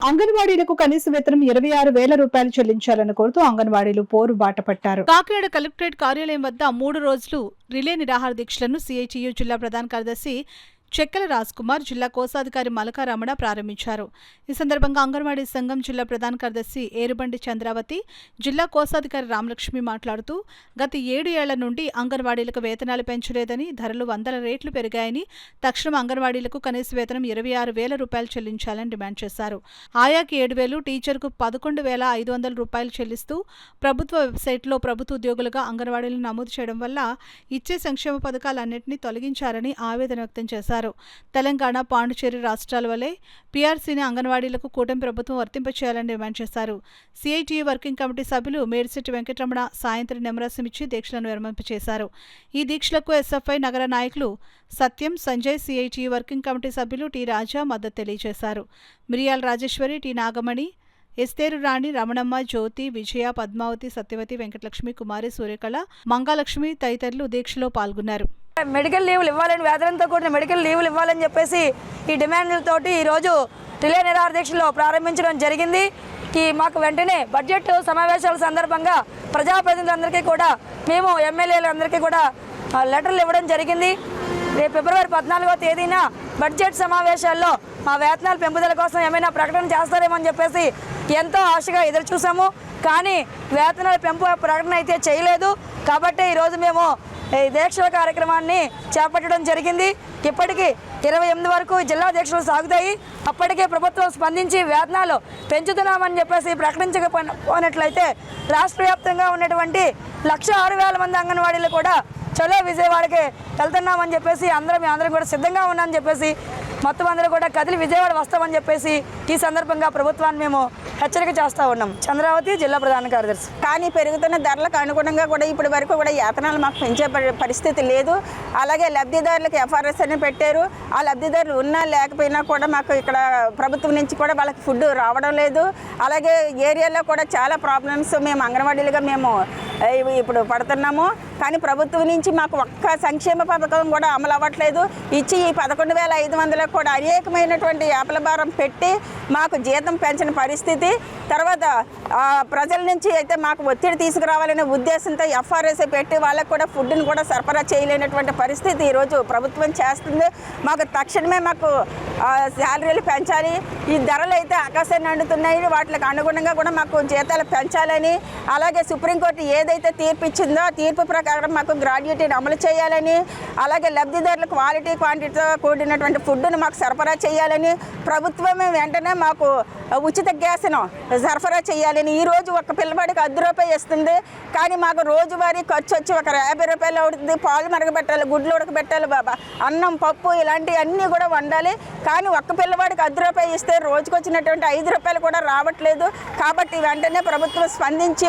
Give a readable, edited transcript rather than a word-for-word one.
అంగన్వాడీలకు కనీస వేతనం 26,000 రూపాయలు చెల్లించాలని కోరుతూ అంగన్వాడీలు పోరు బాట పట్టారు. కాకినాడ కలెక్టరేట్ కార్యాలయం వద్ద 3 రోజులు రిలే నిరాహార దీక్షలను సిఐటియు జిల్లా ప్రధాన కార్యదర్శి చెక్కల రాజ్ కుమార్, జిల్లా కోశాధికారి మలకారమణ ప్రారంభించారు. ఈ సందర్భంగా అంగన్వాడీ సంఘం జిల్లా ప్రధాన కార్యదర్శి ఏరుబండి చంద్రావతి, జిల్లా కోశాధికారి రామలక్ష్మి మాట్లాడుతూ గత 7 ఏళ్ల నుండి అంగన్వాడీలకు వేతనాలు పెంచలేదని, ధరలు 100 రెట్లు పెరిగాయని, తక్షణం అంగన్వాడీలకు కనీస వేతనం 26,000 రూపాయలు చెల్లించాలని డిమాండ్ చేశారు. ఆయాకి 7,000, టీచర్కు 11,500 రూపాయలు చెల్లిస్తూ ప్రభుత్వ వెబ్సైట్లో ప్రభుత్వ ఉద్యోగులుగా అంగన్వాడీలను నమోదు చేయడం వల్ల ఇచ్చే సంక్షేమ పథకాలన్నింటినీ తొలగించారని ఆవేదన వ్యక్తం చేశారు. తెలంగాణ, పాండిచేరి రాష్ట్రాల వలె పీఆర్సీని అంగన్వాడీలకు కూటమి ప్రభుత్వం వర్తింపచేయాలని డిమాండ్ చేశారు. సిఐటియు వర్కింగ్ కమిటీ సభ్యులు మేడిశెట్టి వెంకటరమణ సాయంత్రం నిమ్మరసమిచ్చి దీక్షలను విరమింపచేశారు. ఈ దీక్షలకు ఎస్ఎఫ్ఐ నగర నాయకులు సత్యం, సంజయ్, సిఐటియు వర్కింగ్ కమిటీ సభ్యులు టి రాజా మద్దతు తెలియజేశారు. మిరియాల రాజేశ్వరి, టి నాగమణి, ఎస్తేరు రాణి, రమణమ్మ, జ్యోతి, విజయ, పద్మావతి, సత్యవతి, వెంకటలక్ష్మి, కుమారి, సూర్యకళ, మంగాలక్ష్మి తదితరులు దీక్షలో పాల్గొన్నారు. మెడికల్ లీవ్లు ఇవ్వాలని, వేతనంతో కూడిన మెడికల్ లీవ్లు ఇవ్వాలని చెప్పేసి ఈ డిమాండ్లతోటి ఈరోజు రిలే నిరాహార దీక్షలో ప్రారంభించడం జరిగింది. మాకు వెంటనే బడ్జెట్ సమావేశాల సందర్భంగా ప్రజాప్రతినిధులందరికీ కూడా, మేము ఎమ్మెల్యేలందరికీ కూడా లెటర్లు ఇవ్వడం జరిగింది. రేపు ఫిబ్రవరి 14వ తేదీన బడ్జెట్ సమావేశాల్లో మా వేతనాల పెంపుదల కోసం ఏమైనా ప్రకటన చేస్తారేమో అని చెప్పేసి ఎంతో ఆశగా ఎదురు చూసాము. కానీ వేతనాల పెంపు ప్రకటన అయితే చేయలేదు. కాబట్టి ఈరోజు మేము ఈ దీక్షల కార్యక్రమాన్ని చేపట్టడం జరిగింది. ఇప్పటికీ 28 వరకు జిల్లా దీక్షలు సాగుతాయి. అప్పటికే ప్రభుత్వం స్పందించి వేతనాలు పెంచుతున్నామని చెప్పేసి ప్రకటించకపోయినట్లయితే రాష్ట్ర వ్యాప్తంగా ఉన్నటువంటి 106,000 మంది అంగన్వాడీలు కూడా చలో విజయవాడకి వెళ్తున్నామని చెప్పేసి అందరం కూడా సిద్ధంగా ఉన్నామని చెప్పేసి మొత్తం అందరూ కూడా కదిలి విజయవాడ వస్తామని చెప్పేసి ఈ సందర్భంగా ప్రభుత్వాన్ని మేము హెచ్చరిక చేస్తూ ఉన్నాం. చంద్రావతి, జిల్లా ప్రధాన కార్యదర్శి. కానీ పెరుగుతున్న ధరలకు అనుగుణంగా కూడా ఇప్పటి వరకు కూడా వేతనాలు మాకు పెంచే పరిస్థితి లేదు. అలాగే లబ్ధిదారులకు ఎఫ్ఆర్ఎస్ అని పెట్టారు. ఆ లబ్ధిదారులు ఉన్నా లేకపోయినా కూడా మాకు ఇక్కడ ప్రభుత్వం నుంచి కూడా వాళ్ళకి ఫుడ్ రావడం లేదు. అలాగే ఏరియాలో కూడా చాలా ప్రాబ్లమ్స్ మేము అంగన్వాడీలుగా మేము ఇప్పుడు పడుతున్నాము. కానీ ప్రభుత్వం నుంచి మాకు ఒక్క సంక్షేమ పథకం కూడా అమలు అవ్వట్లేదు. ఇచ్చి ఈ 11,500 కూడా అనేకమైనటువంటి యాపల భారం పెట్టి మాకు జీతం పెంచిన పరిస్థితి. తర్వాత ప్రజల నుంచి అయితే మాకు ఒత్తిడి తీసుకురావాలనే ఉద్దేశంతో ఎఫ్ఆర్ఎస్ పెట్టి వాళ్ళకు కూడా ఫుడ్ని కూడా సరఫరా చేయలేనటువంటి పరిస్థితి ఈరోజు ప్రభుత్వం చేస్తుంది. మాకు తక్షణమే మాకు శాలరీలు పెంచాలి. ఈ ధరలు అయితే ఆకాశాన్ని అండుతున్నాయి. వాటికి అనుగుణంగా కూడా మాకు జీతాలు పెంచాలని, అలాగే సుప్రీంకోర్టు ఏదైతే తీర్పు ఇచ్చిందో ఆ తీర్పు ప్రకారం మాకు గ్రాడ్యుయేటీని అమలు చేయాలని, అలాగే లబ్ధిదారులకు క్వాలిటీ క్వాంటిటీతో కూడినటువంటి ఫుడ్ను మాకు సరఫరా చేయాలని, ప్రభుత్వమే వెంటనే మాకు ఉచిత గ్యాస్ను సరఫరా చేయాలని. ఈరోజు ఒక పిల్లవాడికి 10 రూపాయలు ఇస్తుంది. కానీ మాకు రోజువారీ ఖర్చు వచ్చి ఒక 50 రూపాయలు అవుతుంది. పాలు మరగబెట్టాలి, గుడ్లు ఉడకబెట్టాలి, అన్నం, పప్పు ఇలాంటివన్నీ కూడా వండాలి. కానీ ఒక్క పిల్లవాడికి 10 రూపాయలు ఇస్తే రోజుకు వచ్చినటువంటి 5 రూపాయలు కూడా రావట్లేదు. కాబట్టి వెంటనే ప్రభుత్వం స్పందించి